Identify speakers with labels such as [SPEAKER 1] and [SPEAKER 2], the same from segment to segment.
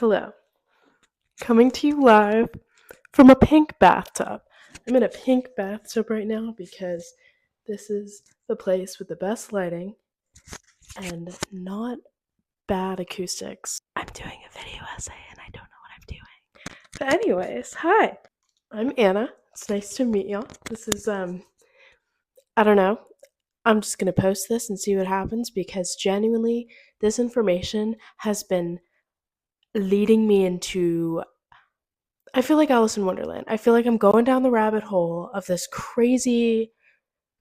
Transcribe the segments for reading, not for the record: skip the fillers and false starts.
[SPEAKER 1] Hello. Coming to you live from a pink bathtub. I'm in a pink bathtub right now because this is the place with the best lighting and not bad acoustics. I'm doing a video essay and I don't know what I'm doing. But anyways, hi. I'm Anna. It's nice to meet y'all. This is I don't know. I'm just going to post this and see what happens because genuinely this information has been leading me into, I feel like Alice in Wonderland. I feel like I'm going down the rabbit hole of this crazy,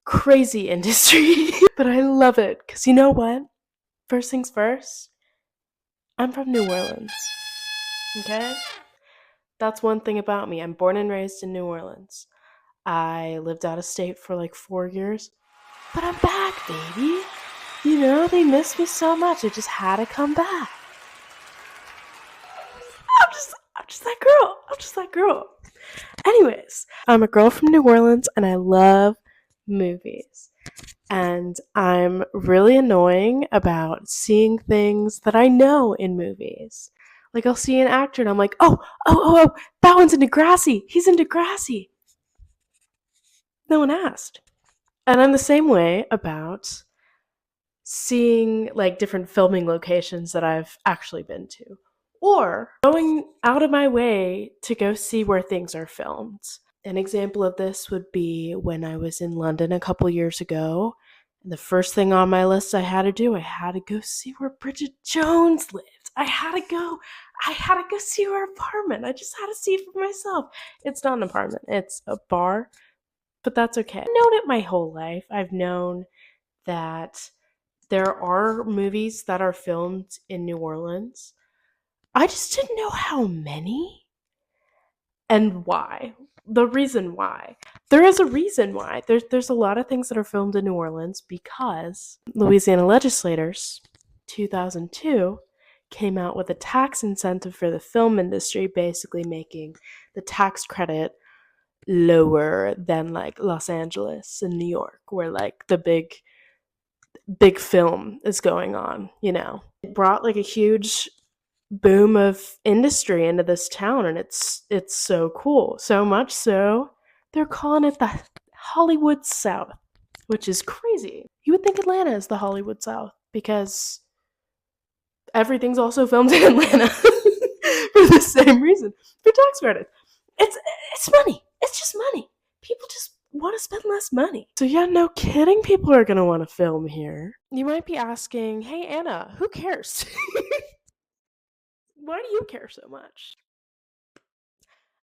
[SPEAKER 1] crazy industry. But I love it because you know what? First things first, I'm from New Orleans. Okay? That's one thing about me. I'm born and raised in New Orleans. I lived out of state for like 4 years, but I'm back, baby. You know, they miss me so much. I just had to come back. I'm just that girl. I'm just that girl. Anyways, I'm a girl from New Orleans and I love movies. And I'm really annoying about seeing things that I know in movies. Like I'll see an actor and I'm like, oh, that one's in Degrassi. He's in Degrassi. No one asked. And I'm the same way about seeing like different filming locations that I've actually been to. Or going out of my way to go see where things are filmed. An example of this would be when I was in London a couple years ago. And the first thing on my list I had to go see where Bridget Jones lived. I had to go see her apartment. I just had to see it for myself. It's not an apartment, it's a bar, but that's okay. I've known it my whole life. I've known that there are movies that are filmed in New Orleans. I just didn't know how many and why. The reason why. There is a reason why. There's a lot of things that are filmed in New Orleans because Louisiana legislators, 2002, came out with a tax incentive for the film industry, basically making the tax credit lower than like Los Angeles and New York, where like the big film is going on, you know. It brought like a huge boom of industry into this town and it's so cool. So much so they're calling it the Hollywood South, which is crazy. You would think Atlanta is the Hollywood South because everything's also filmed in Atlanta for the same reason. For tax credits. It's money. It's just money. People just want to spend less money. So yeah, no kidding, people are gonna want to film here. You might be asking, hey Anna, who cares? Why do you care so much?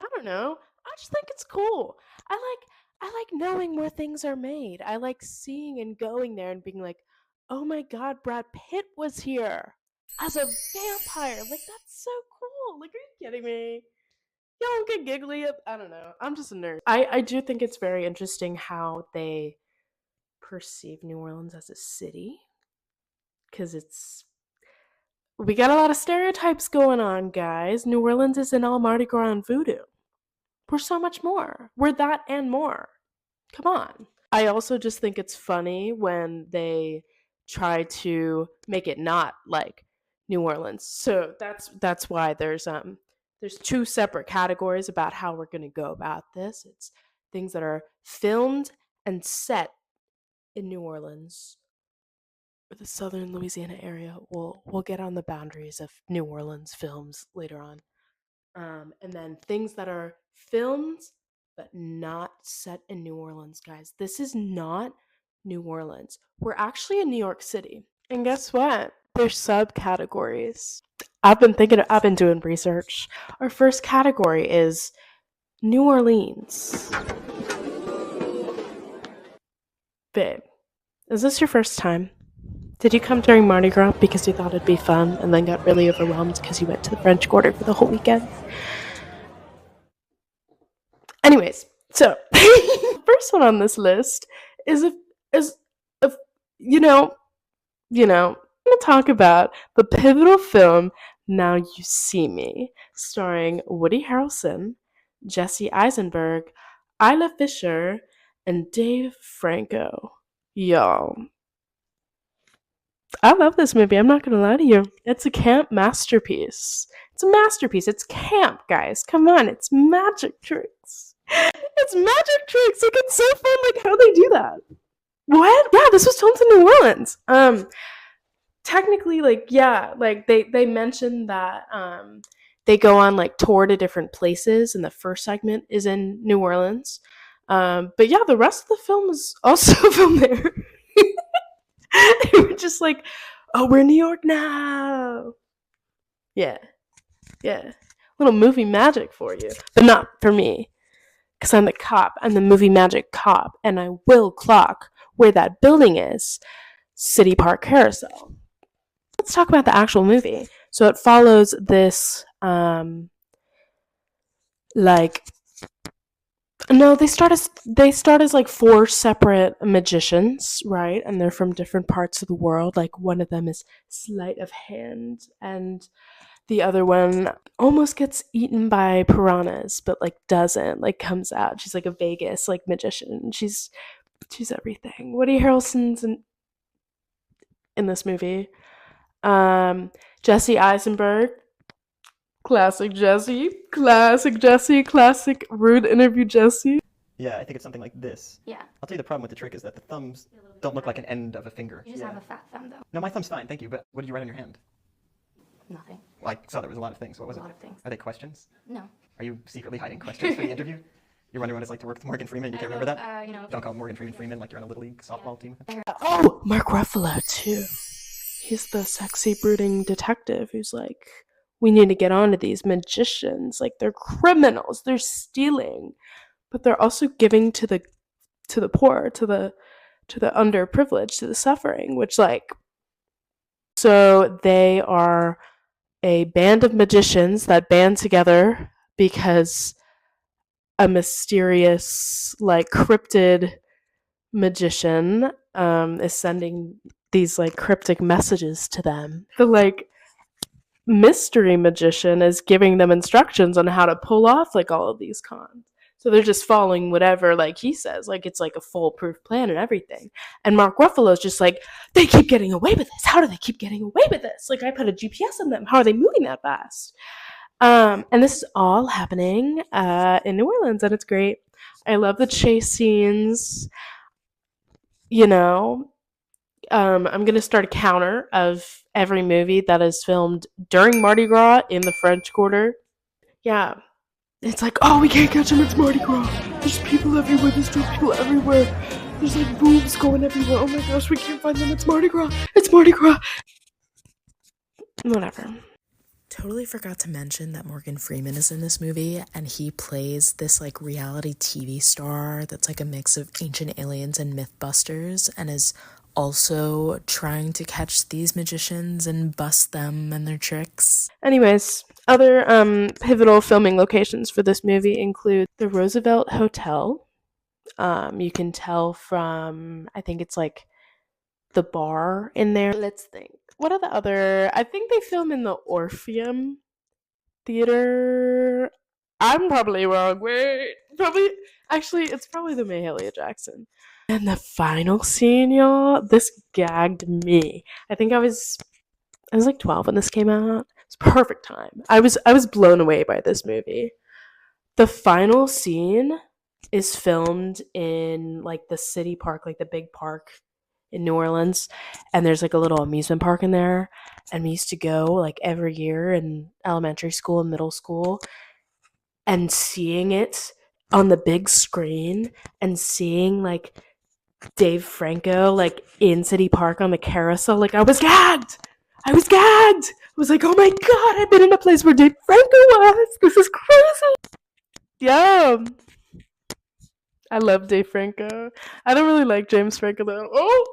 [SPEAKER 1] I don't know. I just think it's cool. I like knowing where things are made. I like seeing and going there and being like, "Oh my god, Brad Pitt was here as a vampire." Like that's so cool. Like are you kidding me? Y'all don't get giggly. I don't know. I'm just a nerd. I do think it's very interesting how they perceive New Orleans as a city cuz it's we got a lot of stereotypes going on, guys. New Orleans isn't all Mardi Gras and voodoo. We're so much more. We're that and more. Come on. I also just think it's funny when they try to make it not like New Orleans. So that's why there's two separate categories about how we're going to go about this. It's things that are filmed and set in New Orleans or the southern Louisiana area. We'll get on the boundaries of New Orleans films later on. And then things that are filmed but not set in New Orleans, guys. This is not New Orleans. We're actually in New York City. And guess what? There's subcategories. I've been doing research. Our first category is New Orleans. Babe, is this your first time? Did you come during Mardi Gras because you thought it'd be fun and then got really overwhelmed because you went to the French Quarter for the whole weekend? Anyways, so the first one on this list is if I'm gonna talk about the pivotal film Now You See Me, starring Woody Harrelson, Jesse Eisenberg, Isla Fisher, and Dave Franco. Y'all, I love this movie. I'm not gonna lie to you. It's a camp masterpiece. It's a masterpiece. It's camp, guys. Come on, it's magic tricks. It's magic tricks. Like it's so fun. Like how they do that. What? Yeah, this was filmed in New Orleans. Technically, like yeah, like they mentioned that they go on like tour to different places, and the first segment is in New Orleans. But yeah, the rest of the film is also filmed there. They were just like, oh, we're in New York now. Yeah, yeah. Little movie magic for you, but not for me, because I'm the cop. I'm the movie magic cop, and I will clock where that building is. City Park Carousel. Let's talk about the actual movie. So it follows this, like, no, they start as like four separate magicians, right? And they're from different parts of the world. Like one of them is sleight of hand, and the other one almost gets eaten by piranhas, but like doesn't, like comes out. She's like a Vegas like magician. She's everything. Woody Harrelson's in this movie. Jesse Eisenberg, classic Jesse, classic rude interview Jesse.
[SPEAKER 2] Yeah, I think it's something like this.
[SPEAKER 3] Yeah.
[SPEAKER 2] I'll tell you the problem with the trick is that the thumbs don't look like an end of a finger.
[SPEAKER 3] You just have a fat thumb, though.
[SPEAKER 2] No, my thumb's fine, thank you, but what did you write on your hand?
[SPEAKER 3] Nothing.
[SPEAKER 2] Well, I saw there was a lot of things. What was
[SPEAKER 3] A
[SPEAKER 2] it?
[SPEAKER 3] lot of things.
[SPEAKER 2] Are they questions?
[SPEAKER 3] No.
[SPEAKER 2] Are you secretly hiding questions for the interview? You're wondering what it's like to work with Morgan Freeman? You can't remember that? Don't call Morgan Freeman like you're on a Little League softball team.
[SPEAKER 1] Oh, Mark Ruffalo too. He's the sexy brooding detective who's like, we need to get on to these magicians. Like they're criminals. They're stealing, but they're also giving to the poor, to the underprivileged, to the suffering, which like, so they are a band of magicians that band together because a mysterious like cryptid magician is sending these like cryptic messages to them. The like mystery magician is giving them instructions on how to pull off like all of these cons. So they're just following whatever like he says, like it's like a foolproof plan and everything. And Mark Ruffalo's just like, they keep getting away with this. How do they keep getting away with this? Like I put a GPS on them. How are they moving that fast? And this is all happening in New Orleans, and it's great. I love the chase scenes. You know, I'm gonna start a counter of every movie that is filmed during Mardi Gras in the French Quarter. Yeah, it's like, oh, we can't catch them. It's Mardi Gras. There's people everywhere. There's drunk people everywhere. There's like boobs going everywhere. Oh my gosh, we can't find them. It's Mardi Gras. It's Mardi Gras. Whatever.
[SPEAKER 4] Totally forgot to mention that Morgan Freeman is in this movie, and he plays this like reality TV star that's like a mix of Ancient Aliens and Mythbusters, and is also trying to catch these magicians and bust them and their tricks.
[SPEAKER 1] Anyways, other pivotal filming locations for this movie include the Roosevelt Hotel. You can tell from, I think it's like the bar in there. Let's think. What are the other? I think they film in the Orpheum Theater. I'm probably wrong. Wait, probably. Actually, it's probably the Mahalia Jackson. And the final scene, y'all. This gagged me. I think I was like 12 when this came out. It's perfect time. I was blown away by this movie. The final scene is filmed in like the city park, like the big park in New Orleans, and there's like a little amusement park in there, and we used to go like every year in elementary school and middle school, and seeing it on the big screen and seeing like Dave Franco like in City Park on the carousel, like I was gagged. I was like, oh my god, I've been in a place where Dave Franco was. This is crazy. Yeah. I love Dave Franco. I don't really like James Franco though.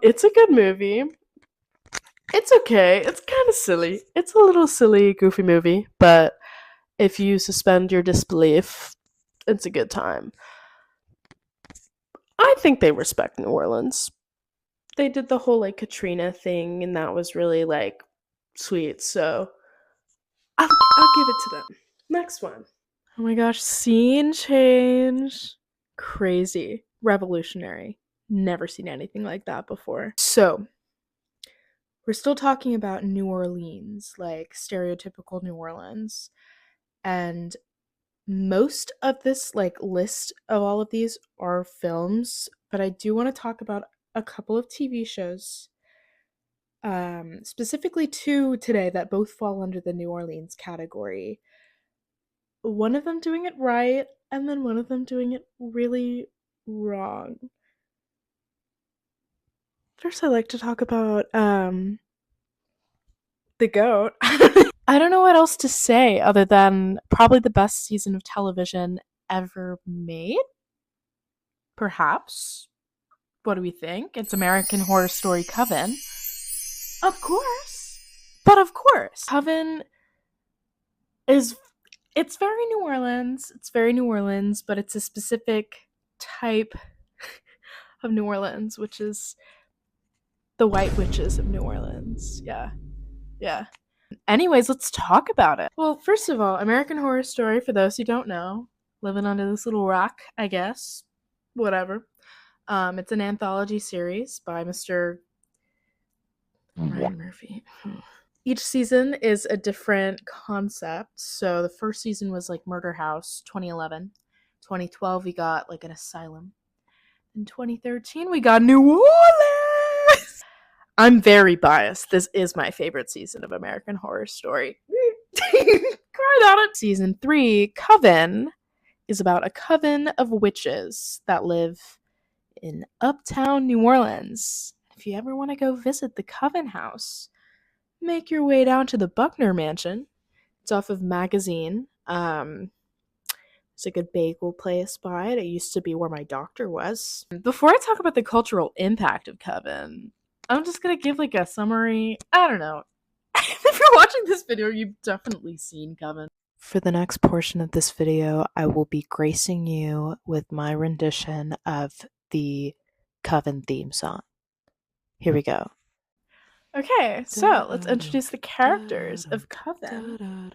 [SPEAKER 1] It's a good movie. It's okay. It's kind of silly. It's a little silly, goofy movie, but if you suspend your disbelief, it's a good time. I think they respect New Orleans. They did the whole like Katrina thing, and that was really like sweet. So I'll give it to them. Next one. Oh my gosh, scene change. Crazy. Revolutionary. Never seen anything like that before. So,
[SPEAKER 4] we're still talking about New Orleans, like stereotypical New Orleans. And most of this like list of all of these are films, but I do want to talk about a couple of TV shows. Specifically two today that both fall under the New Orleans category. One of them doing it right, and then one of them doing it really wrong. First, I like to talk about the GOAT. I don't know what else to say other than probably the best season of television ever made. Perhaps. What do we think? It's American Horror Story Coven. Of course. But of course. Coven is, it's very New Orleans. It's very New Orleans, but it's a specific type of New Orleans, which is the White Witches of New Orleans. Yeah. Anyways, let's talk about it. Well, first of all, American Horror Story, for those who don't know, living under this little rock, I guess. Whatever. It's an anthology series by Mr. Ryan Murphy. Each season is a different concept. So the first season was like Murder House, 2011. 2012, we got like an asylum. In 2013, we got New Orleans. I'm very biased. This is my favorite season of American Horror Story. Cried on it. Season 3, Coven, is about a coven of witches that live in uptown New Orleans. If you ever want to go visit the Coven House, make your way down to the Buckner Mansion. It's off of Magazine. It's a good bagel place by it. It used to be where my doctor was. Before I talk about the cultural impact of Coven, I'm just going to give like a summary. I don't know. If you're watching this video, you've definitely seen Coven. For the next portion of this video, I will be gracing you with my rendition of the Coven theme song. Here we go. Okay, so let's introduce the characters of Coven.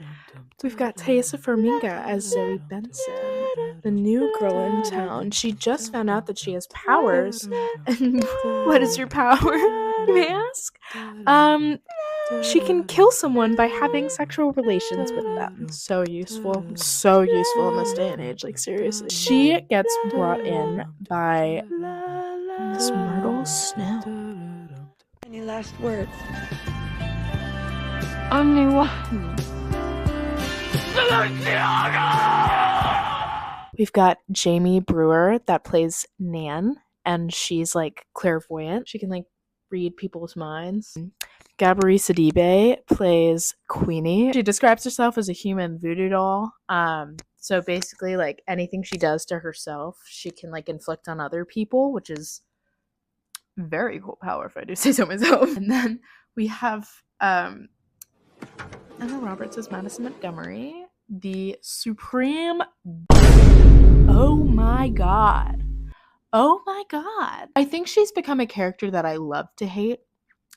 [SPEAKER 4] We've got Taissa Farmiga as Zoe Benson, the new girl in town. She just found out that she has powers. And what is your power, you may ask? She can kill someone by having sexual relations with them. So useful in this day and age, like seriously. She gets brought in by Miss Myrtle Snow.
[SPEAKER 5] Any last words?
[SPEAKER 3] Only one.
[SPEAKER 4] We've got Jamie Brewer that plays Nan, and she's like clairvoyant. She can like read people's minds. Gabourey Sidibe plays Queenie. She describes herself as a human voodoo doll. So basically, like anything she does to herself, she can like inflict on other people, which is very cool power if I do say so myself. And then we have Emma Roberts as Madison Montgomery, the supreme. Oh my god. I think she's become a character that I love to hate,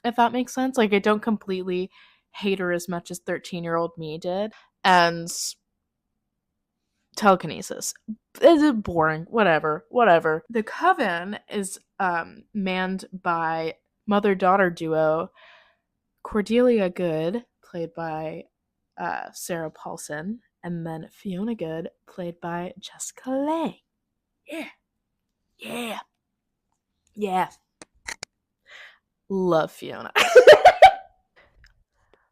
[SPEAKER 4] if that makes sense. Like, I don't completely hate her as much as 13-year-old me did. And telekinesis. It's boring. Whatever. The Coven is manned by mother-daughter duo Cordelia Good, played by Sarah Paulson, and then Fiona Good, played by Jessica Lange. Yeah. Love Fiona.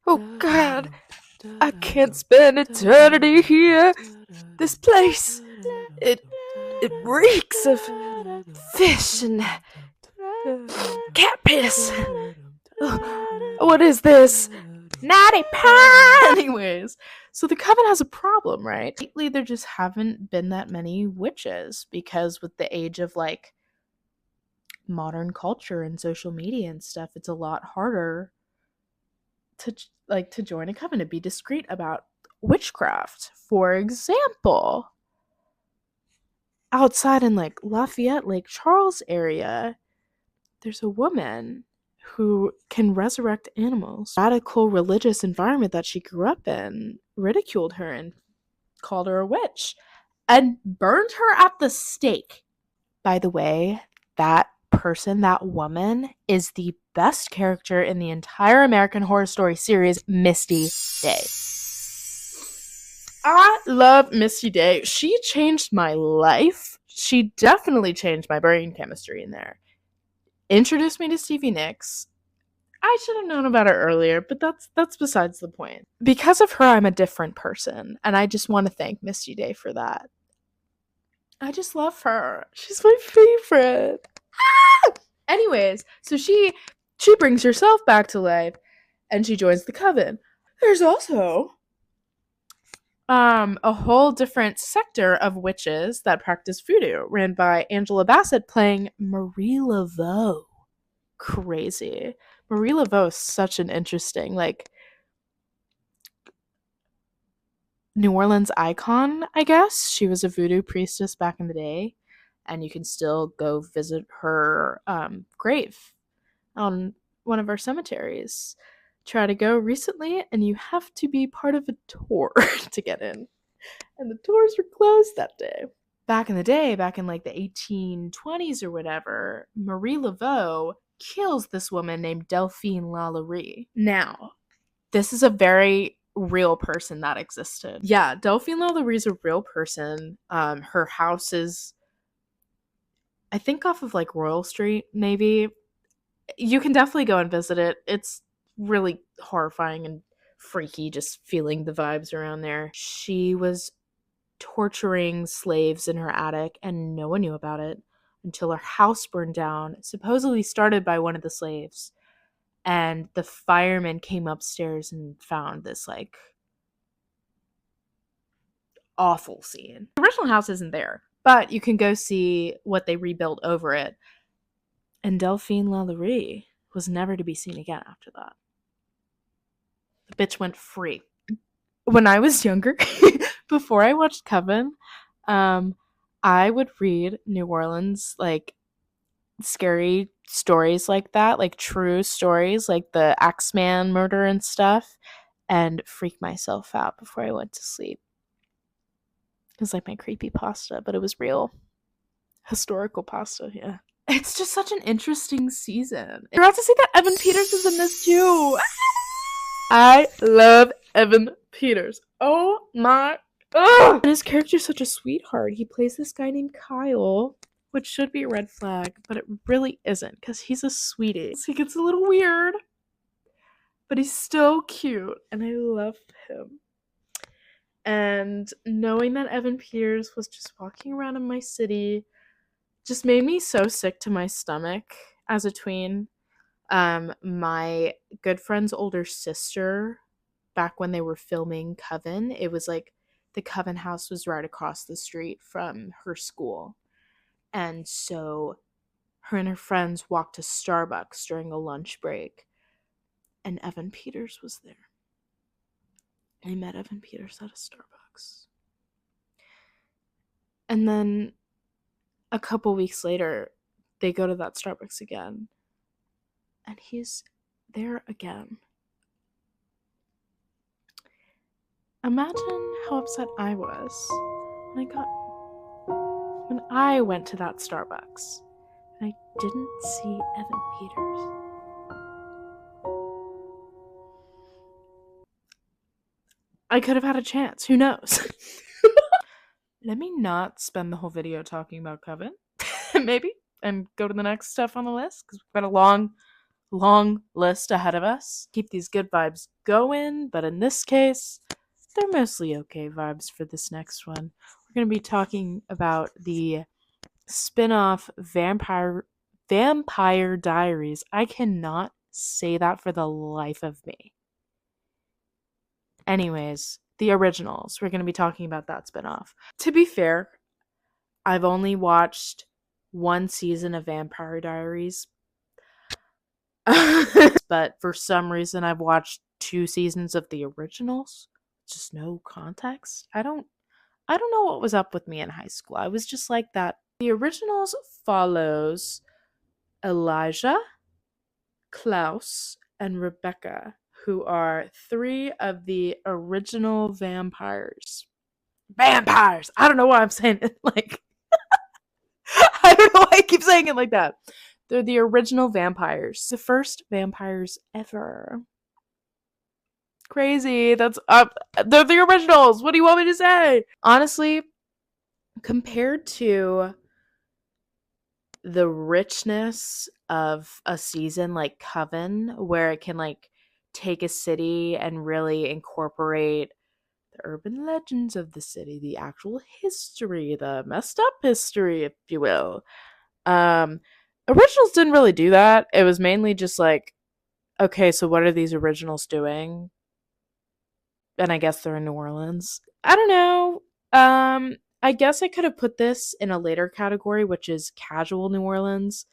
[SPEAKER 4] Oh God, I can't spend eternity here. This place, it reeks of fish and cat piss. What is this? Natty pie! Anyways, so the Coven has a problem, right? Lately, there just haven't been that many witches because with the age of like modern culture and social media and stuff, it's a lot harder to join a coven, to be discreet about witchcraft. For example, outside in like Lafayette, Lake Charles area, there's a woman who can resurrect animals. Radical religious environment that she grew up in ridiculed her and called her a witch and burned her at the stake. By the way, that person, that woman, is the best character in the entire American Horror Story series, Misty Day. I love Misty Day. She changed my life. She definitely changed my brain chemistry in there. Introduced me to Stevie Nicks. I should have known about her earlier, but that's besides the point. Because of her, I'm a different person, and I just want to thank Misty Day for that. I just love her. She's my favorite. Anyways, so she brings herself back to life, and she joins the coven. There's also a whole different sector of witches that practice voodoo, ran by Angela Bassett playing Marie Laveau. Crazy. Marie Laveau is such an interesting, like, New Orleans icon, I guess. She was a voodoo priestess back in the day, and you can still go visit her grave on one of our cemeteries. Try to go recently, and you have to be part of a tour to get in. And the tours were closed that day. Back in the day, back in like the 1820s or whatever, Marie Laveau kills this woman named Delphine Lalaurie. Now, this is a very real person that existed. Yeah, Delphine Lalaurie is a real person. Her house is, I think, off of like Royal Street, maybe. You can definitely go and visit it. It's really horrifying and freaky just feeling the vibes around there. She was torturing slaves in her attic, and no one knew about it until her house burned down, supposedly started by one of the slaves. And the firemen came upstairs and found this like awful scene. The original house isn't there, but you can go see what they rebuilt over it. And Delphine Lalaurie was never to be seen again after that. The bitch went free. When I was younger, before I watched Coven, I would read New Orleans, like, scary stories like that, like true stories, like the Axeman murder and stuff, and freak myself out before I went to sleep. It was like my creepy pasta, but it was real. Historical pasta, yeah. It's just such an interesting season. I forgot to say that Evan Peters is in this too. I love Evan Peters. Oh my. And his character's such a sweetheart. He plays this guy named Kyle, which should be a red flag, but it really isn't, because he's a sweetie. So he gets a little weird, but he's still cute, and I love him. And knowing that Evan Peters was just walking around in my city just made me so sick to my stomach as a tween. My good friend's older sister, back when they were filming Coven, it was like the Coven house was right across the street from her school. And so her and her friends walked to Starbucks during a lunch break, and Evan Peters was there. I met Evan Peters at a Starbucks. And then a couple weeks later, they go to that Starbucks again, and he's there again. Imagine how upset I was when I went to that Starbucks and I didn't see Evan Peters. I could have had a chance. Who knows? Let me not spend the whole video talking about Coven, maybe, and go to the next stuff on the list, because we've got a long list ahead of us. Keep these good vibes going, but in this case, they're mostly okay vibes for this next one. We're going to be talking about the spin-off Vampire Diaries. I cannot say that for the life of me. Anyways, the originals. We're going to be talking about that spin-off. To be fair, I've only watched one season of Vampire Diaries. But for some reason, I've watched 2 seasons of the originals. Just no context. I don't know what was up with me in high school. I was just like that. The originals follows Elijah, Klaus, and Rebecca, who are 3 of the original vampires. Vampires! I don't know why I'm saying it like... I don't know why I keep saying it like that.
[SPEAKER 1] They're the original vampires. The first vampires ever. Crazy. That's up. They're the originals. What do you want me to say? Honestly, compared to the richness of a season like Coven, where it can like take a city and really incorporate the urban legends of the city, the actual history, the messed up history, if you will. Originals didn't really do that. It was mainly just like, okay, so what are these originals doing? And I guess they're in New Orleans. I don't know. I guess I could have put this in a later category, which is casual New Orleans.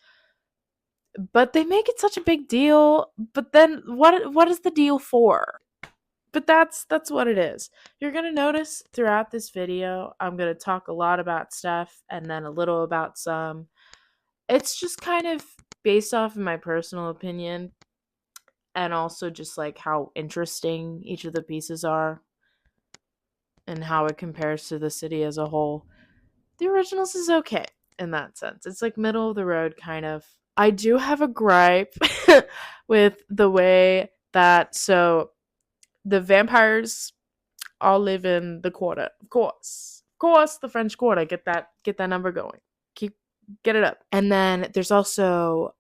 [SPEAKER 1] But they make it such a big deal. But then what is the deal for? But that's what it is. You're going to notice throughout this video, I'm going to talk a lot about stuff and then a little about some. It's just kind of based off of my personal opinion and also just like how interesting each of the pieces are and how it compares to the city as a whole. The originals is okay in that sense. It's like middle of the road kind of. I do have a gripe with the way that, so the vampires all live in the Quarter, of course. Of course, the French Quarter. Get that number going. Get it up. And then there's also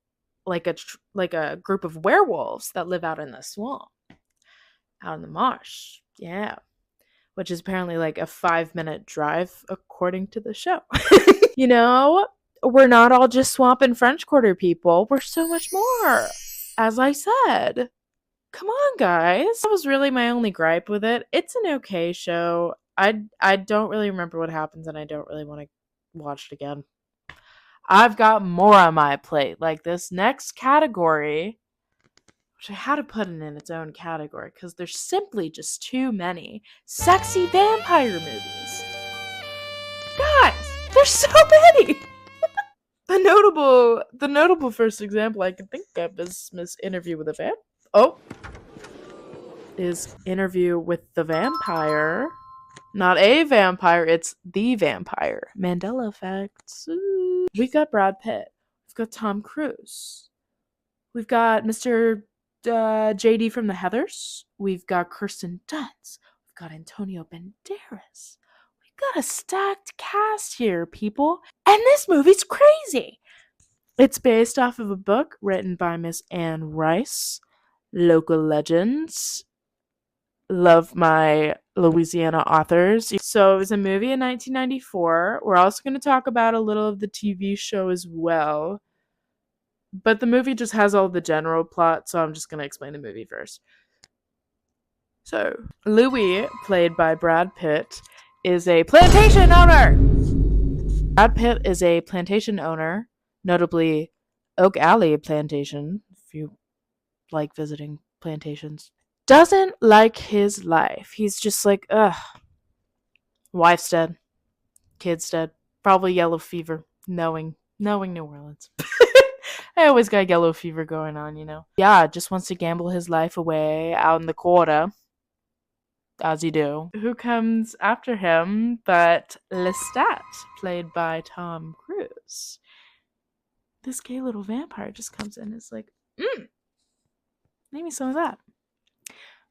[SPEAKER 1] like a group of werewolves that live out in the swamp, out in the marsh. Yeah. Which is apparently like a 5-minute drive according to the show. You know, we're not all just swamp and French Quarter people. We're so much more. As I said, come on, guys. That was really my only gripe with it. It's an okay show. I don't really remember what happens, and I don't really want to watch it again. I've got more on my plate. Like this next category, which I had to put in its own category because there's simply just too many sexy vampire movies. Guys, there's so many. The notable first example I can think of is Interview with Interview with the Vampire. Not a vampire, it's the vampire. Mandela effect. We've got Brad Pitt. We've got Tom Cruise. We've got Mr. JD from the Heathers. We've got Kirsten Dunst. We've got Antonio Banderas. We've got a stacked cast here, people. And this movie's crazy. It's based off of a book written by Miss Anne Rice. Local legends. Love my Louisiana authors. So it was a movie in 1994. We're also going to talk about a little of the TV show as well. But the movie just has all the general plot, so I'm just going to explain the movie first. So, Louis, played by Brad Pitt, is a plantation owner! Brad Pitt is a plantation owner, notably Oak Alley Plantation, if you like visiting plantations. Doesn't like his life. He's just like, ugh. Wife's dead. Kid's dead. Probably yellow fever. Knowing New Orleans. I always got yellow fever going on, you know. Yeah, just wants to gamble his life away out in the Quarter. As you do. Who comes after him but Lestat, played by Tom Cruise. This gay little vampire just comes in and is like, maybe some of that.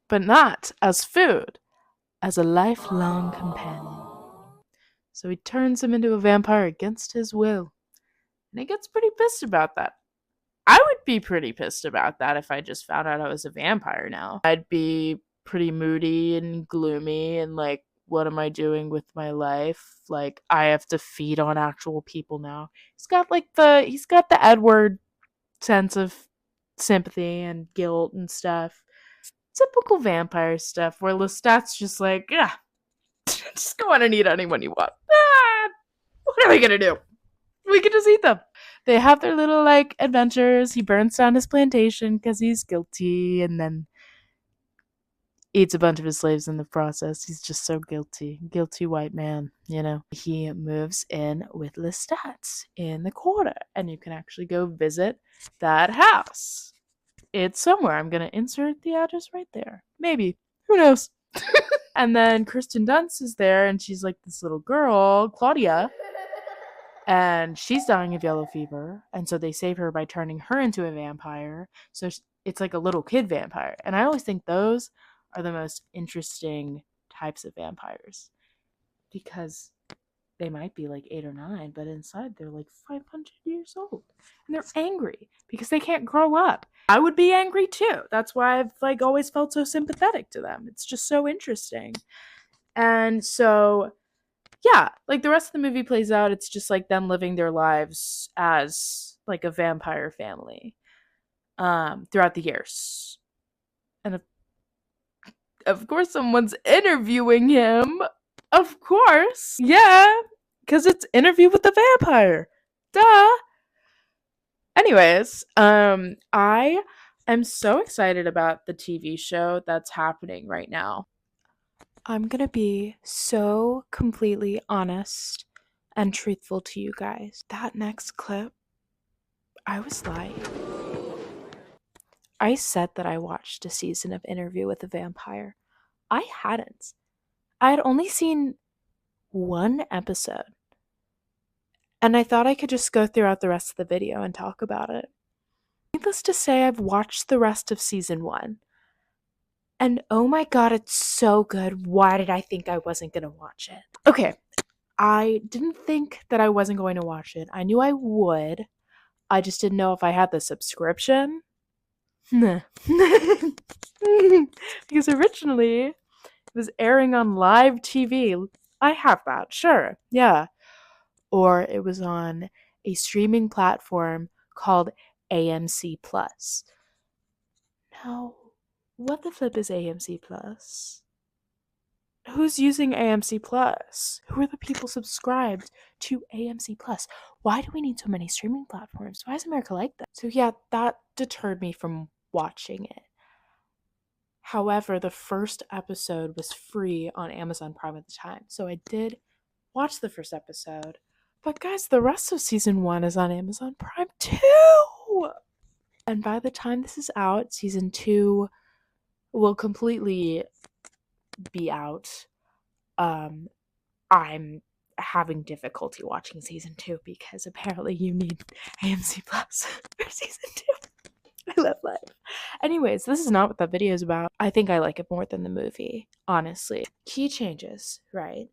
[SPEAKER 1] But not as food, as a lifelong companion. So he turns him into a vampire against his will. And he gets pretty pissed about that. I would be pretty pissed about that if I just found out I was a vampire now. I'd be pretty moody and gloomy and like, what am I doing with my life? Like, I have to feed on actual people now. He's got the Edward sense of sympathy and guilt and stuff. Typical vampire stuff where Lestat's just like, yeah, just go on and eat anyone you want. What are we gonna do? We can just eat them. They have their little like adventures. He burns down his plantation because he's guilty and then eats a bunch of his slaves in the process. He's just so guilty. Guilty white man, you know. He moves in with Lestat in the Quarter and you can actually go visit that house. It's somewhere. I'm going to insert the address right there. Maybe. Who knows? And then Kirsten Dunst is there, and she's like this little girl, Claudia.
[SPEAKER 4] and she's dying of yellow fever, and so they save her by turning her into a vampire. So it's like a little kid vampire, and I always think those are the most interesting types of vampires because they might be like 8 or 9, but inside they're like 500 years old, and they're angry because they can't grow up. I would be angry too. That's why I've like always felt so sympathetic to them. It's just so interesting. And so yeah, like the rest of the movie plays out, it's just like them living their lives as like a vampire family throughout the years. And of course someone's interviewing him. Of course. Yeah, because it's Interview with the Vampire. Duh. Anyways, I am so excited about the TV show that's happening right now. I'm gonna be so completely honest and truthful to you guys. That next clip, I was lying. I said that I watched a season of Interview with a Vampire. I hadn't. I had only seen one episode. And I thought I could just go throughout the rest of the video and talk about it. Needless to say, I've watched the rest of season 1. And oh my god, it's so good. Why did I think I wasn't going to watch it? Okay, I didn't think that I wasn't going to watch it. I knew I would. I just didn't know if I had the subscription. Because originally it was airing on live TV. I have that, sure, yeah. Or it was on a streaming platform called AMC Plus. Now, what the flip is AMC Plus? Who's using AMC Plus? Who are the people subscribed to AMC Plus? Why do we need so many streaming platforms? Why is America like that? So yeah, that deterred me from watching it. However, the first episode was free on Amazon Prime at the time, so I did watch the first episode. But guys, the rest of season 1 is on Amazon Prime too! And by the time this is out, season 2 will completely be out. I'm having difficulty watching season 2 because apparently you need AMC Plus for season 2. I love life. Anyways, this is not what that video is about. I think I like it more than the movie, honestly. Key changes, right?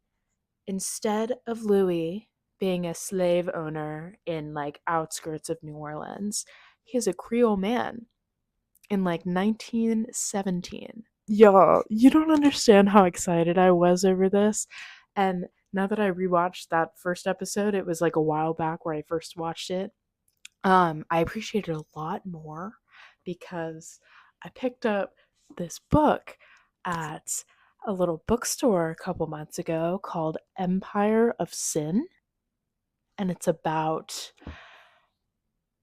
[SPEAKER 4] Instead of Louis being a slave owner in like outskirts of New Orleans, he is a Creole man in like 1917. Y'all, you don't understand how excited I was over this. And now that I rewatched that first episode, it was like a while back where I first watched it. I appreciate it a lot more because I picked up this book at a little bookstore a couple months ago called Empire of Sin. And it's about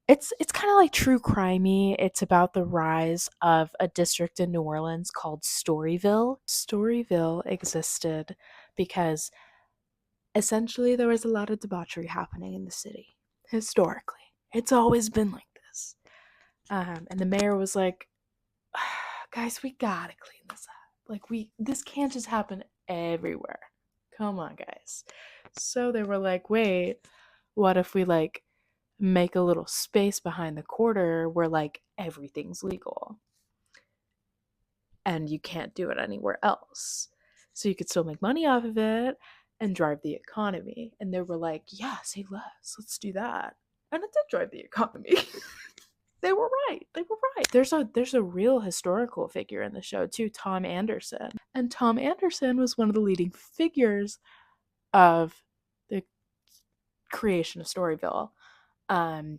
[SPEAKER 4] it's kind of like true crimey. It's about the rise of a district in New Orleans called Storyville. Storyville existed because essentially there was a lot of debauchery happening in the city historically. It's always been like this. And the mayor was like, guys, we gotta clean this up. Like, this can't just happen everywhere. Come on, guys. So they were like, wait, what if we like make a little space behind the quarter where like everything's legal and you can't do it anywhere else, so you could still make money off of it and drive the economy? And they were like, yeah, say less, let's do that. And it did drive the economy. They were right. There's a real historical figure in the show too, Tom Anderson. And Tom Anderson was one of the leading figures of the creation of Storyville.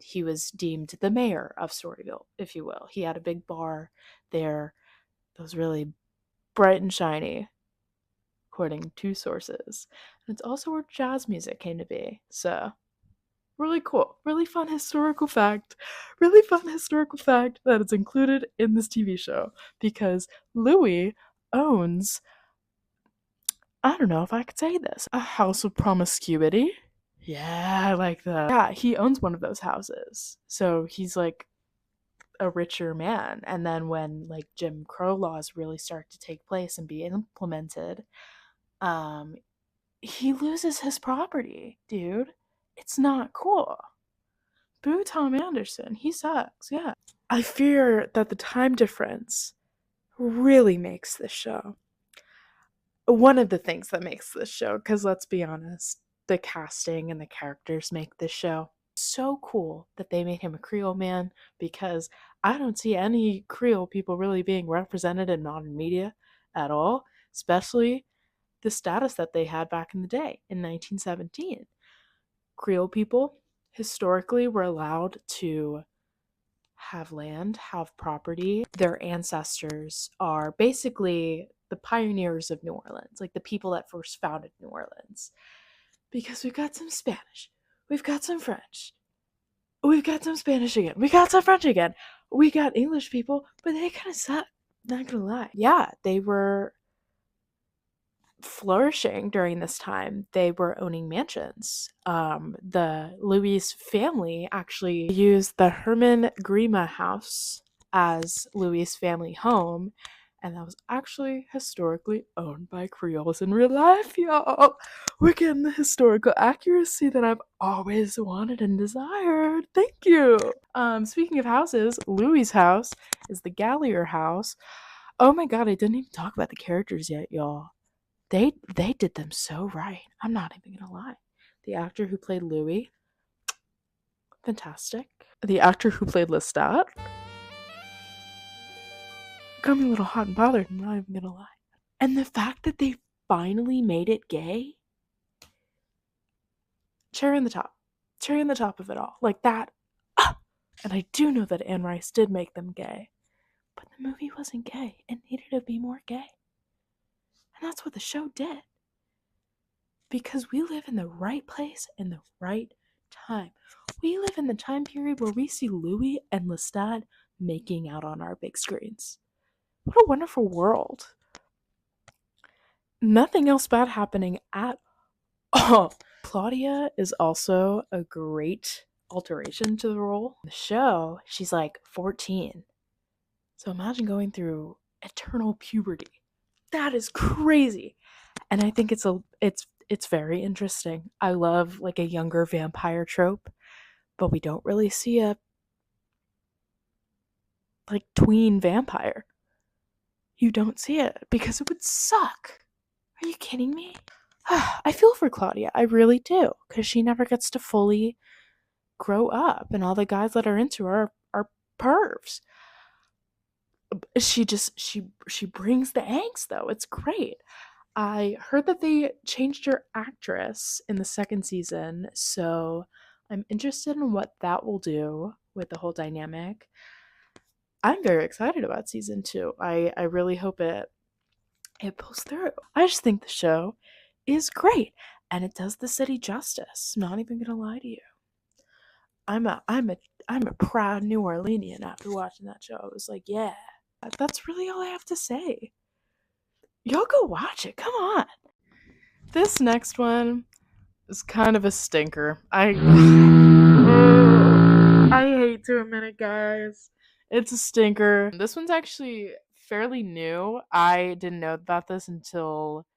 [SPEAKER 4] He was deemed the mayor of Storyville, if you will. He had a big bar there that was really bright and shiny, according to sources. And it's also where jazz music came to be. So, really cool. Really fun historical fact that it's included in this TV show. Because Louis owns, I don't know if I could say this, a house of promiscuity. Yeah, I like that. Yeah, he owns one of those houses. So he's like a richer man. And then when like Jim Crow laws really start to take place and be implemented, he loses his property, dude.
[SPEAKER 1] It's not cool. Boo Tom Anderson. He sucks, yeah. I fear that the time difference really makes this show. One of the things that makes this show, because let's be honest, the casting and the characters make this show so cool that they made him a Creole man, because I don't see any Creole people really being represented in modern media at all, especially the status that they had back in the day in 1917. Creole people historically were allowed to have land, have property. Their ancestors are basically the pioneers of New Orleans, like the people that first founded New Orleans. Because we've got some Spanish, we've got some French, we've got some Spanish again, we got some French again, we got English people, but they kind of suck, not gonna lie. Yeah, they were flourishing during this time. They were owning mansions. The Louis family actually used the Herman Grima house as Louis' family home, and that was actually historically owned by Creoles in real life, y'all. We're getting the historical accuracy that I've always wanted and desired. Thank you. Speaking of houses, Louis' house is the Gallier house. Oh my god, I didn't even talk about the characters yet, y'all. They did them so right. I'm not even gonna lie. The actor who played Louis, fantastic. The actor who played Lestat got me a little hot and bothered, I'm not even gonna lie. And the fact that they finally made it gay, cherry on the top. Cherry on the top of it all. Like that. And I do know that Anne Rice did make them gay. But the movie wasn't gay. It needed to be more gay. And that's what the show did. Because we live in the right place in the right time. We live in the time period where we see Louis and Lestat making out on our big screens. What a wonderful world. Nothing else bad happening at all. Claudia is also a great alteration to the role. In the show, she's like 14. So imagine going through eternal puberty. That is crazy. And I think it's very interesting. I love like a younger vampire trope, but we don't really see a like tween vampire. You don't see it because it would suck. Are you kidding me? I feel for Claudia. I really do, because she never gets to fully grow up, and all the guys that are into her are pervs. She brings the angst though. It's great. I heard that they changed her actress in the second season, so I'm interested in what that will do with the whole dynamic. I'm very excited about season 2. I really hope it pulls through. I just think the show is great, and it does the city justice. Not even gonna lie to you. I'm a proud New Orleanian after watching that show. I was like, yeah, that's really all I have to say. Y'all go watch it. Come on. This next one is kind of a stinker. I hate to admit it, guys. It's a stinker. This one's actually fairly new. I didn't know about this until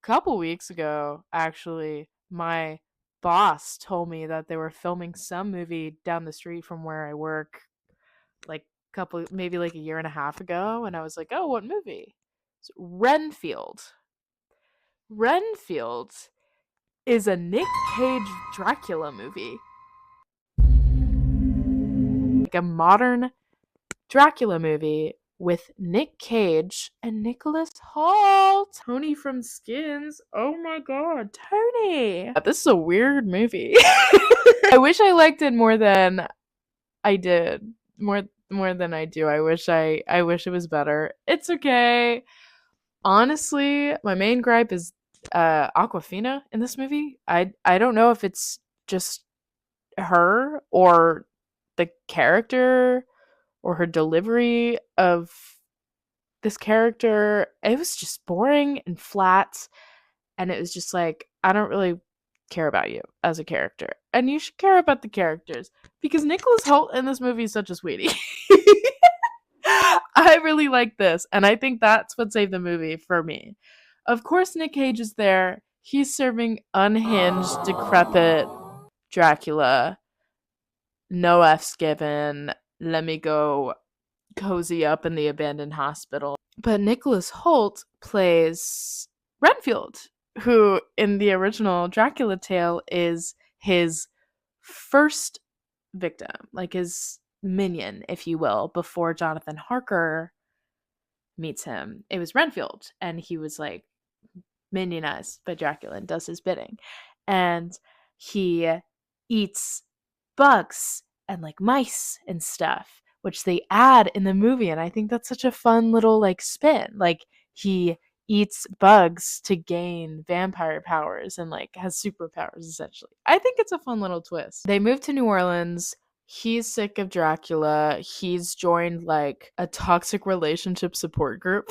[SPEAKER 1] a couple weeks ago, actually. My boss told me that they were filming some movie down the street from where I work, like maybe like a year and a half ago, and I was like, oh, what movie? It's Renfield. Renfield is a Nick Cage Dracula movie. Like a modern Dracula movie with Nick Cage and Nicholas Hoult. Tony from Skins. Oh my god, Tony. This is a weird movie. I wish I liked it more than I did. More than I do. I wish it was better. It's okay. Honestly, my main gripe is Awkwafina in this movie. I don't know if it's just her or the character or her delivery of this character. It was just boring and flat, and it was just like, I don't really care about you as a character, and you should care about the characters, because Nicholas Hoult in this movie is such a sweetie. I really like this, and I think that's what saved the movie for me. Of course, Nick Cage is there. He's serving unhinged, decrepit Dracula, no F's given, let me go cozy up in the abandoned hospital. But Nicholas Hoult plays Renfield, who in the original Dracula tale is his first victim, like his minion, if you will, before Jonathan Harker meets him. It was Renfield, and he was like minionized by Dracula and does his bidding. And he eats bugs and like mice and stuff, which they add in the movie. And I think that's such a fun little like spin. Like he eats bugs to gain vampire powers and like has superpowers essentially. I think it's a fun little twist. They move to New Orleans. He's sick of Dracula. He's joined like a toxic relationship support group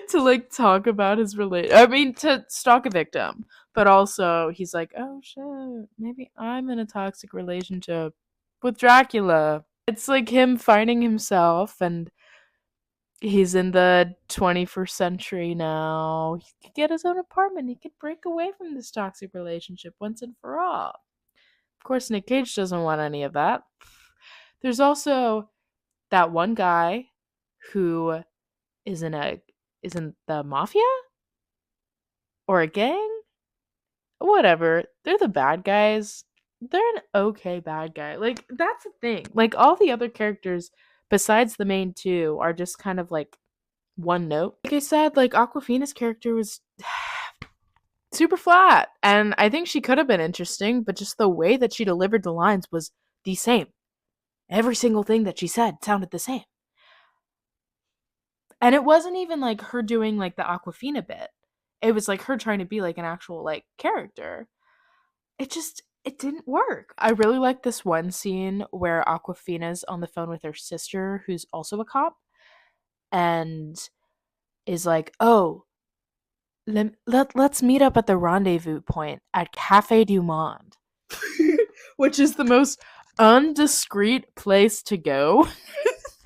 [SPEAKER 1] to like talk about his to stalk a victim. But also he's like, oh shit, maybe I'm in a toxic relationship with Dracula. It's like him finding himself, and he's in the 21st century now. He could get his own apartment. He could break away from this toxic relationship once and for all. Of course, Nick Cage doesn't want any of that. There's also that one guy who is in the mafia or a gang. Whatever. They're the bad guys. They're an okay bad guy. Like, that's the thing. Like, all the other characters besides the main two are just kind of like one note. Like I said, like Awkwafina's character was super flat, and I think she could have been interesting, but just the way that she delivered the lines was the same. Every single thing that she said sounded the same. And it wasn't even like her doing like the Awkwafina bit. It was like her trying to be like an actual like character. It didn't work. I really like this one scene where Awkwafina's on the phone with her sister, who's also a cop, and is like, oh, let's meet up at the rendezvous point at Cafe du Monde, which is the most undiscreet place to go.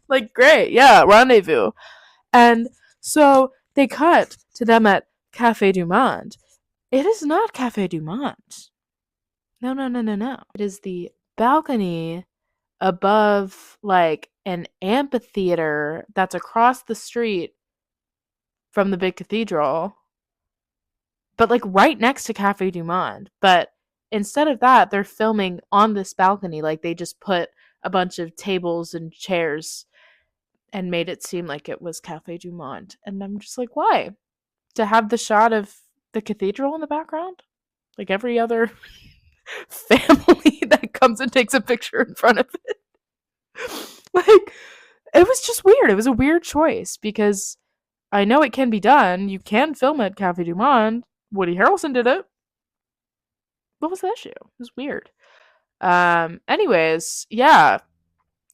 [SPEAKER 1] Like, great, yeah, rendezvous. And so they cut to them at Cafe du Monde. It is not Cafe du Monde. No. It is the balcony above like an amphitheater that's across the street from the big cathedral, but like right next to Cafe du Monde. But instead of that, they're filming on this balcony. Like they just put a bunch of tables and chairs and made it seem like it was Cafe du Monde. And I'm just like, why? To have the shot of the cathedral in the background? Like every other family that comes and takes a picture in front of it. Like, it was just weird. It was a weird choice because I know it can be done. You can film at Cafe du Monde. Woody Harrelson did it. What was the issue? It was weird. Anyways, yeah.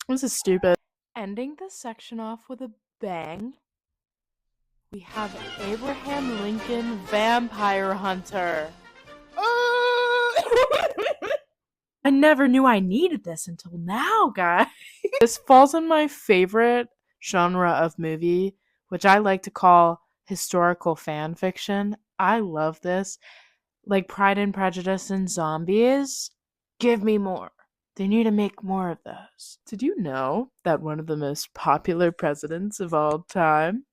[SPEAKER 1] This is stupid. Ending this section off with a bang. We have Abraham Lincoln Vampire Hunter. I never knew I needed this until now, guys. This falls in my favorite genre of movie, which I like to call historical fan fiction. I love this. Like Pride and Prejudice and zombies. Give me more. They need to make more of those. Did you know that one of the most popular presidents of all time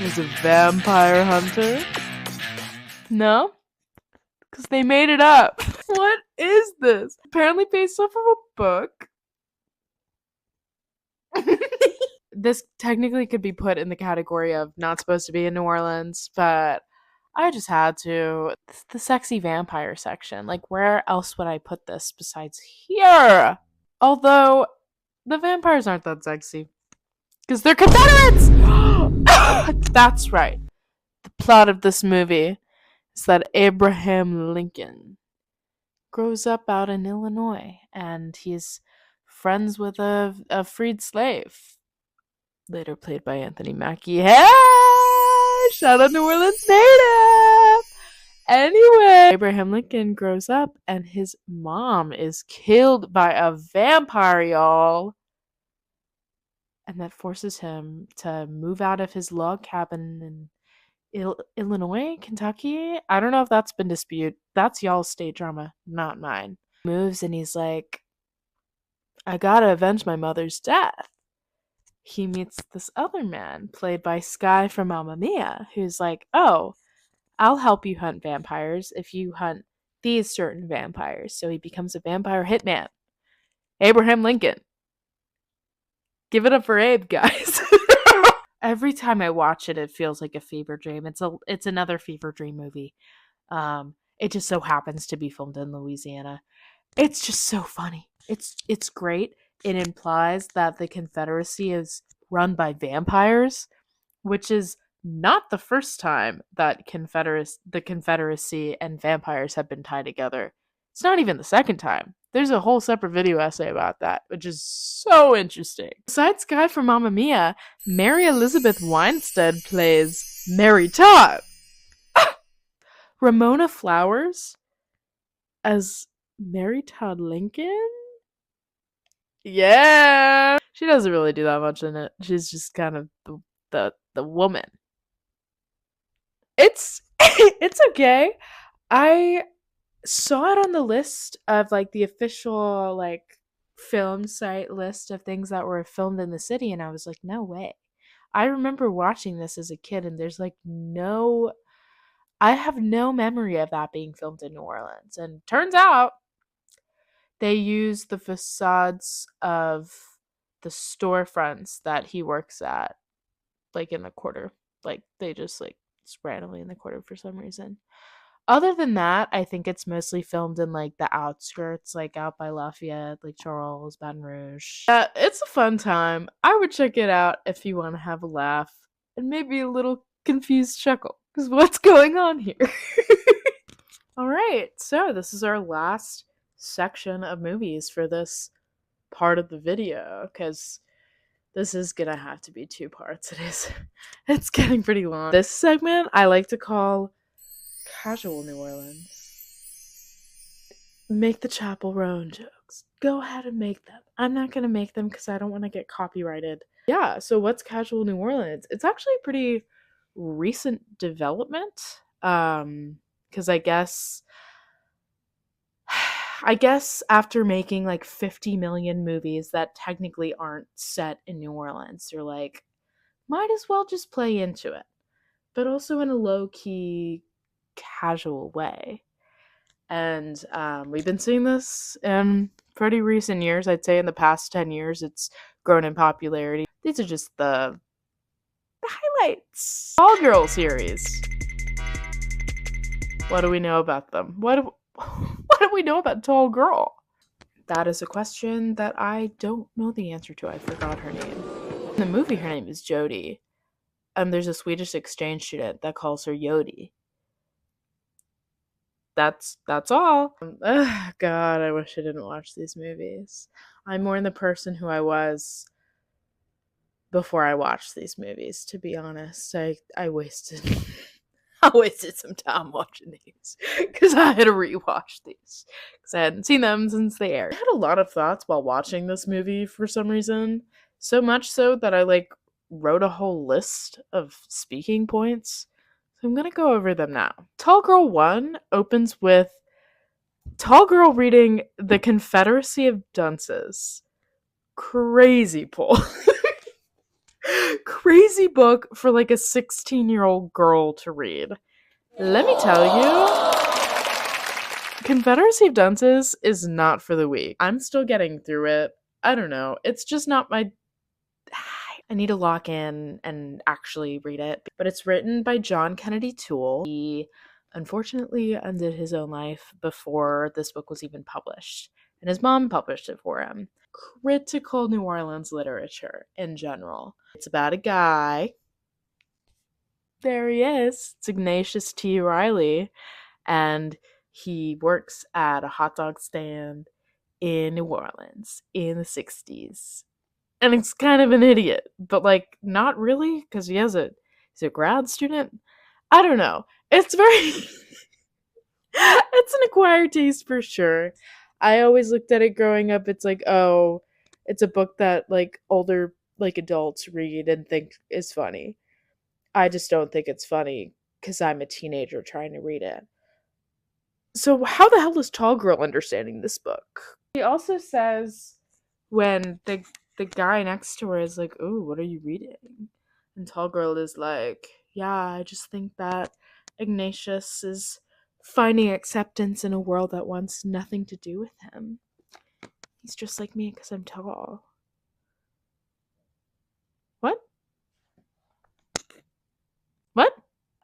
[SPEAKER 1] was a vampire hunter? No? Because they made it up. What is this? Apparently based off of a book. This technically could be put in the category of not supposed to be in New Orleans, but I just had to. It's the sexy vampire section. Like, where else would I put this besides here? Although, the vampires aren't that sexy. Because they're Confederates! That's right. The plot of this movie is that Abraham Lincoln grows up out in Illinois, and he's friends with a freed slave, later played by Anthony Mackie. Hey! Shout out New Orleans native! Anyway, Abraham Lincoln grows up, and his mom is killed by a vampire, y'all. And that forces him to move out of his log cabin Illinois, Kentucky. I don't know if that's been disputed. That's y'all's state drama, not mine. Moves and he's like, I gotta avenge my mother's death. He meets this other man, played by Sky from Mamma Mia, who's like, oh, I'll help you hunt vampires if you hunt these certain vampires. So he becomes a vampire hitman. Abraham Lincoln. Give it up for Abe, guys. Every time I watch it, it feels like a fever dream. It's another fever dream movie. It just so happens to be filmed in Louisiana. It's just so funny. It's great. It implies that the Confederacy is run by vampires, which is not the first time that the Confederacy and vampires have been tied together. It's not even the second time. There's a whole separate video essay about that, which is so interesting. Besides Guy from Mamma Mia, Mary Elizabeth Winstead plays Mary Todd. Ramona Flowers as Mary Todd Lincoln? Yeah! She doesn't really do that much in it. She's just kind of the woman. It's it's okay. I saw it on the list of like the official like film site list of things that were filmed in the city, and I was like, no way. I remember watching this as a kid, and there's like I have no memory of that being filmed in New Orleans. And turns out they use the facades of the storefronts that he works at, like in the quarter. Like they just like randomly in the quarter for some reason. Other than that, I think it's mostly filmed in like the outskirts, like out by Lafayette, Lake Charles, Baton Rouge. It's a fun time. I would check it out if you want to have a laugh and maybe a little confused chuckle. Because what's going on here? Alright, so this is our last section of movies for this part of the video, because this is gonna have to be 2 parts. It's getting pretty long. This segment I like to call Casual New Orleans. Make the Chappell Roan jokes. Go ahead and make them. I'm not gonna make them because I don't want to get copyrighted. Yeah, so what's Casual New Orleans? It's actually a pretty recent development. Because I guess after making like 50 million movies that technically aren't set in New Orleans, you're like, might as well just play into it. But also in a low-key, casual way. And we've been seeing this in pretty recent years. I'd say in the past 10 years, it's grown in popularity. These are just the highlights. All Girl series. What do we know about them? What do we know about Tall Girl? That is a question that I don't know the answer to. I forgot her name. In the movie, her name is Jodie. And there's a Swedish exchange student that calls her Yodi. That's all. God, I wish I didn't watch these movies. I'm more the person who I was before I watched these movies, to be honest. I wasted I wasted some time watching these because I had to rewatch these because I hadn't seen them since they aired. I had a lot of thoughts while watching this movie for some reason. So much so that I like wrote a whole list of speaking points. So I'm going to go over them now. Tall Girl 1 opens with Tall Girl reading The Confederacy of Dunces. Crazy pull. Crazy book for like a 16-year-old girl to read. Let me tell you, Confederacy of Dunces is not for the weak. I'm still getting through it. I don't know. It's just not my... I need to lock in and actually read it. But it's written by John Kennedy Toole. He unfortunately ended his own life before this book was even published. And his mom published it for him. Critical New Orleans literature in general. It's about a guy. There he is. It's Ignatius T. Riley. And he works at a hot dog stand in New Orleans in the 60s. And he's kind of an idiot, but like not really, because he's a grad student. I don't know. It's very it's an acquired taste for sure. I always looked at it growing up. It's like, oh, it's a book that like older like adults read and think is funny. I just don't think it's funny
[SPEAKER 4] because I'm a teenager trying to read it. So how the hell is Tall Girl understanding this book? He also says when the guy next to her is like, "Oh, what are you reading?" And Tall Girl is like, "Yeah, I just think that Ignatius is finding acceptance in a world that wants nothing to do with him. He's just like me because I'm tall." What? What?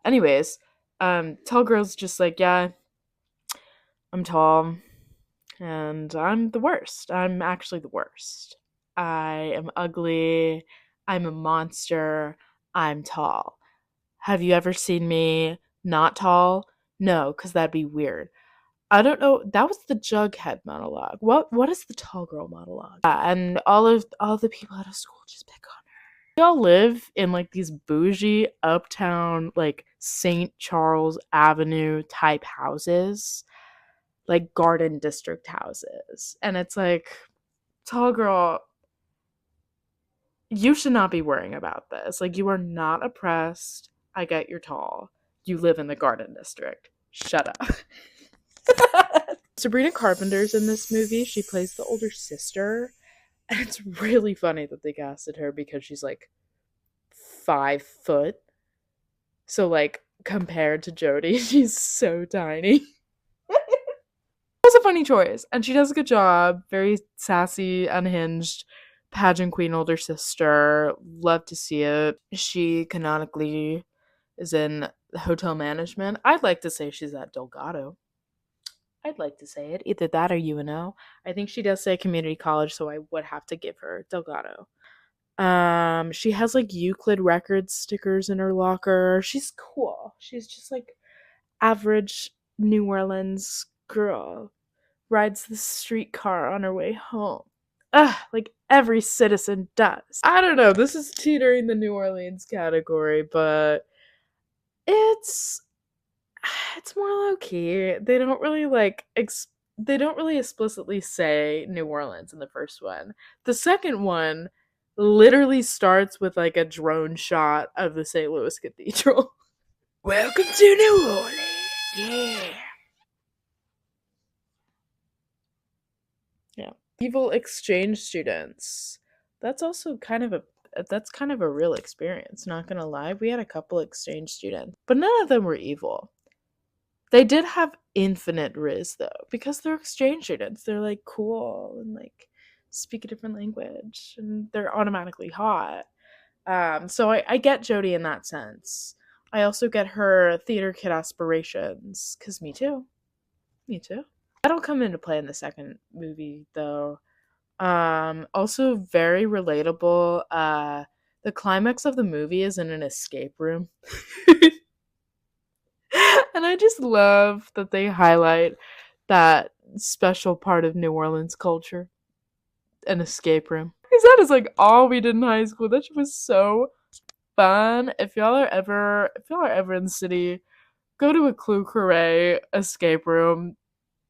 [SPEAKER 4] Anyways, Tall Girl's just like, "Yeah, I'm tall and I'm the worst. I'm actually the worst. I am ugly. I'm a monster. I'm tall. Have you ever seen me not tall? No, because that'd be weird." I don't know. That was the Jughead monologue. What is the Tall Girl monologue? And all the people out of school just pick on her. We all live in like these bougie uptown like St. Charles Avenue type houses, like garden district houses. And it's like, Tall Girl, you should not be worrying about this. Like, you are not oppressed. I get you're tall. You live in the garden district. Shut up. Sabrina Carpenter's in this movie. She plays the older sister. And it's really funny that they casted her because she's like 5 foot. So like compared to Jodie, she's so tiny. It's a funny choice. And she does a good job. Very sassy, unhinged, pageant queen older sister. Love to see it. She canonically is in hotel management. I'd like to say she's at Delgado. I'd like to say it. Either that or UNO. I think she does say community college, so I would have to give her Delgado. She has like Euclid Records stickers in her locker. She's cool. She's just like average New Orleans girl. Rides the streetcar on her way home. Ugh, like every citizen does. I don't know. This is teetering the New Orleans category, but it's more low key. They don't really like they don't really explicitly say New Orleans in the first one. The second one literally starts with like a drone shot of the St. Louis Cathedral. Welcome to New Orleans. Yeah. Yeah. Evil exchange students. That's also kind of a real experience, not gonna lie. We had a couple exchange students, but none of them were evil. They did have infinite riz though, because they're exchange students. They're like cool and like speak a different language and they're automatically hot. So I get Jodie in that sense. I also get her theater kid aspirations, because me too. Me too. That'll come into play in the second movie though. Also very relatable. The climax of the movie is in an escape room. And I just love that they highlight that special part of New Orleans culture, an escape room. Because that is like all we did in high school. That shit was so fun. If y'all are ever in the city, go to a Clou Carré escape room.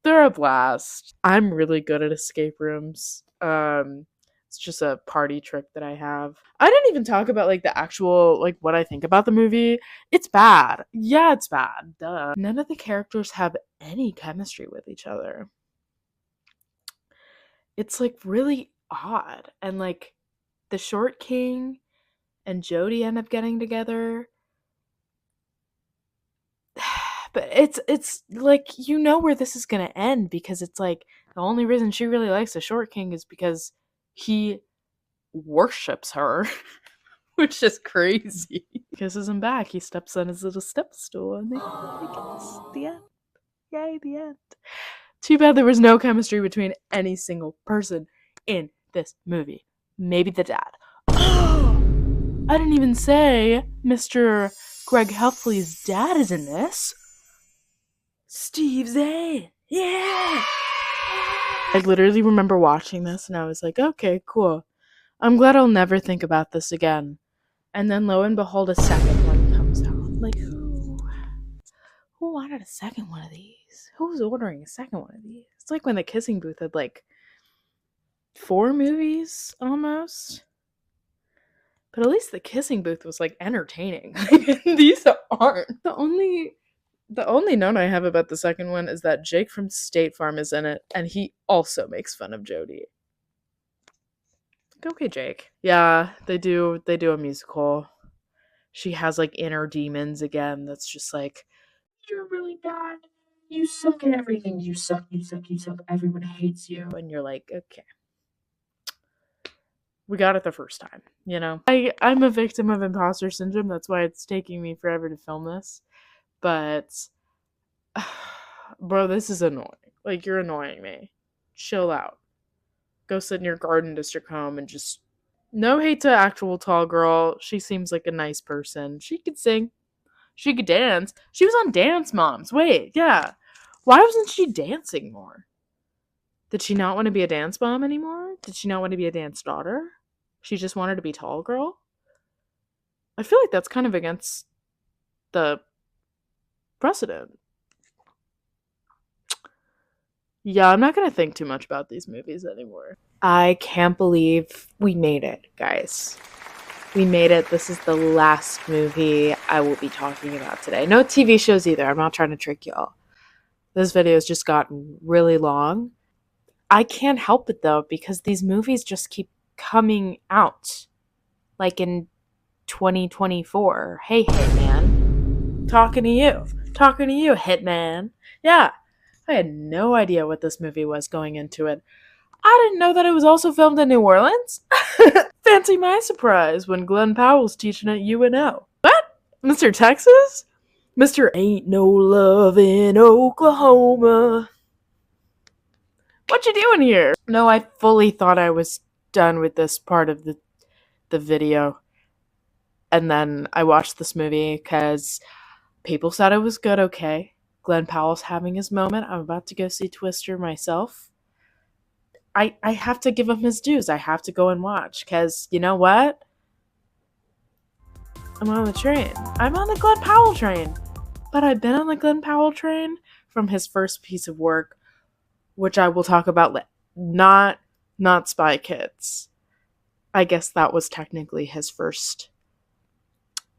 [SPEAKER 4] They're a blast. I'm really good at escape rooms. It's just a party trick that I have. I didn't even talk about like the actual like what I think about the movie. It's bad. Yeah, it's bad. Duh. None of the characters have any chemistry with each other. It's like really odd. And like the Short King and Jodie end up getting together. But it's like, you know where this is gonna end, because it's like the only reason she really likes the Short King is because he worships her, which is crazy. Kisses him back. He steps on his little step stool and they kiss. The end. Yay, the end. Too bad there was no chemistry between any single person in this movie. Maybe the dad. Oh, I didn't even say Mr. Greg Heffley's dad is in this. Steve Zahn. Yeah. I literally remember watching this and I was like, okay, cool. I'm glad I'll never think about this again. And then lo and behold, a second one comes out. Like, who wanted a second one of these? Who's ordering a second one of these? It's like when the Kissing Booth had like 4 movies almost. But at least the kissing booth was like entertaining. These aren't. The only note I have about the second one is that Jake from State Farm is in it, and he also makes fun of Jodie. Like, okay, Jake. Yeah, they do a musical. She has like inner demons again. That's just like, you're really bad. You suck at everything. You suck. Everyone hates you. And you're like, okay. We got it the first time, you know? I'm a victim of imposter syndrome. That's why it's taking me forever to film this. But, bro, this is annoying. Like, you're annoying me. Chill out. Go sit in your garden district home and just... No hate to actual tall girl. She seems like a nice person. She could sing. She could dance. She was on Dance Moms. Wait, yeah. Why wasn't she dancing more? Did she not want to be a dance mom anymore? Did she not want to be a dance daughter? She just wanted to be tall girl? I feel like that's kind of against the precedent. Yeah, I'm not going to think too much about these movies anymore. I can't believe we made it, guys. We made it. This is the last movie I will be talking about today. No TV shows either. I'm not trying to trick y'all. This video has just gotten really long. I can't help it though, because these movies just keep coming out. Like in 2024. Hey, Hitman. Talking to you, Hitman. Yeah, I had no idea what this movie was going into it. I didn't know that it was also filmed in New Orleans. Fancy my surprise when Glenn Powell's teaching at UNO. What? Mr. Texas? Mr. Ain't No Love in Oklahoma. What you doing here? No, I fully thought I was done with this part of the video. And then I watched this movie because people said it was good, okay. Glenn Powell's having his moment. I'm about to go see Twister myself. I have to give him his dues. I have to go and watch because, you know what? I'm on the train. I'm on the Glenn Powell train. But I've been on the Glenn Powell train from his first piece of work, which I will talk about not Spy Kids. I guess that was technically his first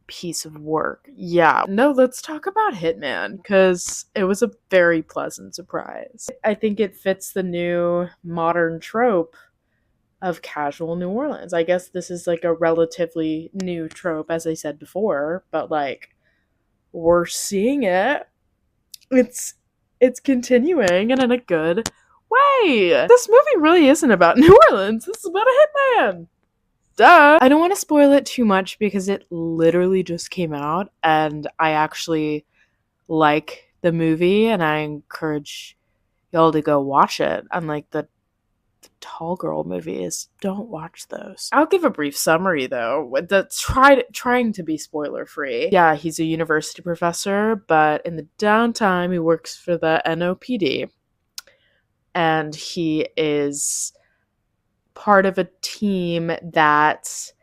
[SPEAKER 4] piece of work. Yeah. No, let's talk about Hitman, because it was a very pleasant surprise. I think it fits the new modern trope of casual New Orleans. I guess this is like a relatively new trope, as I said before, but like, we're seeing it. It's continuing and in a good way. This movie really isn't about New Orleans. This is about a hitman. Duh. I don't want to spoil it too much because it literally just came out and I actually like the movie and I encourage y'all to go watch it. Unlike the tall girl movies, don't watch those. I'll give a brief summary though. That's trying to be spoiler free. Yeah, he's a university professor, but in the downtime he works for the NOPD. And he is part of a team that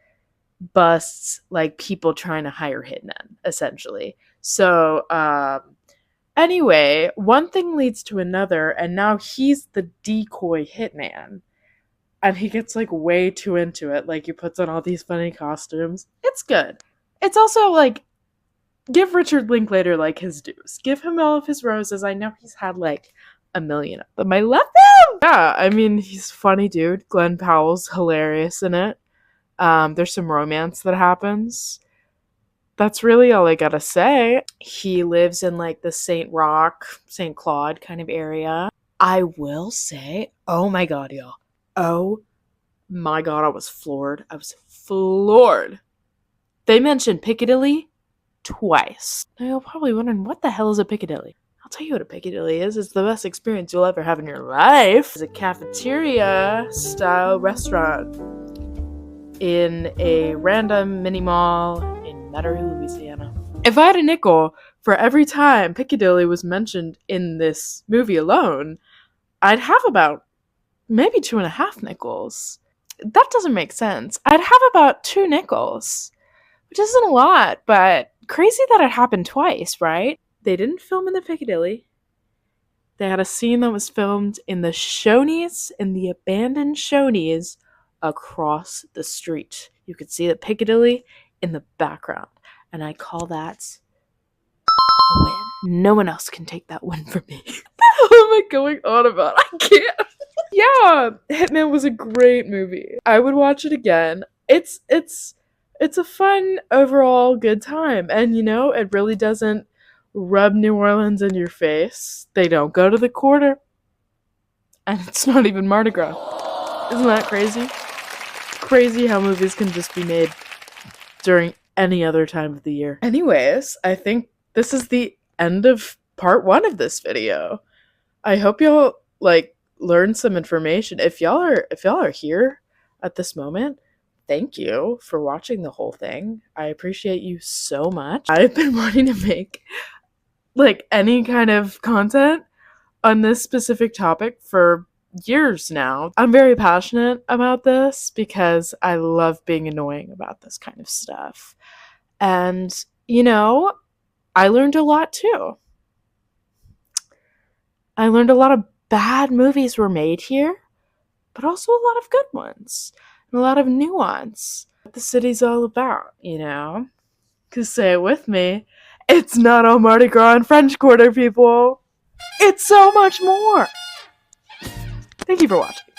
[SPEAKER 4] busts like people trying to hire hitmen, essentially. So anyway, one thing leads to another, and now he's the decoy hitman. And he gets like way too into it. Like he puts on all these funny costumes. It's good. It's also like, give Richard Linklater like his dues. Give him all of his roses. I know he's had like a million of them. I love him! Yeah, I mean, he's a funny dude. Glenn Powell's hilarious in it. There's some romance that happens. That's really all I gotta say. He lives in like the St. Claude kind of area. I will say, oh my god, y'all. Oh my god, I was floored. They mentioned Piccadilly twice. Now you're probably wondering, what the hell is a Piccadilly? I'll tell you what a Piccadilly is. It's the best experience you'll ever have in your life. It's a cafeteria-style restaurant in a random mini mall in Metairie, Louisiana. If I had a nickel for every time Piccadilly was mentioned in this movie alone, I'd have about maybe 2.5 nickels. That doesn't make sense. I'd have about 2 nickels, which isn't a lot, but crazy that it happened twice, right? They didn't film in the Piccadilly. They had a scene that was filmed in the Shoney's, in the abandoned Shoney's across the street.
[SPEAKER 1] You could see the Piccadilly in the background. And I call that a win. No one else can take that win from me. What am I going on about? I can't. Yeah, Hitman was a great movie. I would watch it again. It's a fun overall good time. And you know, it really doesn't rub New Orleans in your face. They don't go to the quarter. And it's not even Mardi Gras. Isn't that crazy? Crazy how movies can just be made during any other time of the year. Anyways, I think this is the end of part 1 of this video. I hope y'all learn some information. If y'all are here at this moment, thank you for watching the whole thing. I appreciate you so much. I've been wanting to make any kind of content on this specific topic for years now. I'm very passionate about this because I love being annoying about this kind of stuff. And, you know, I learned a lot too. I learned a lot of bad movies were made here, but also a lot of good ones. And a lot of nuance. What the city's all about, you know? Because say it with me, it's not all Mardi Gras and French Quarter, people. It's so much more. Thank you for watching.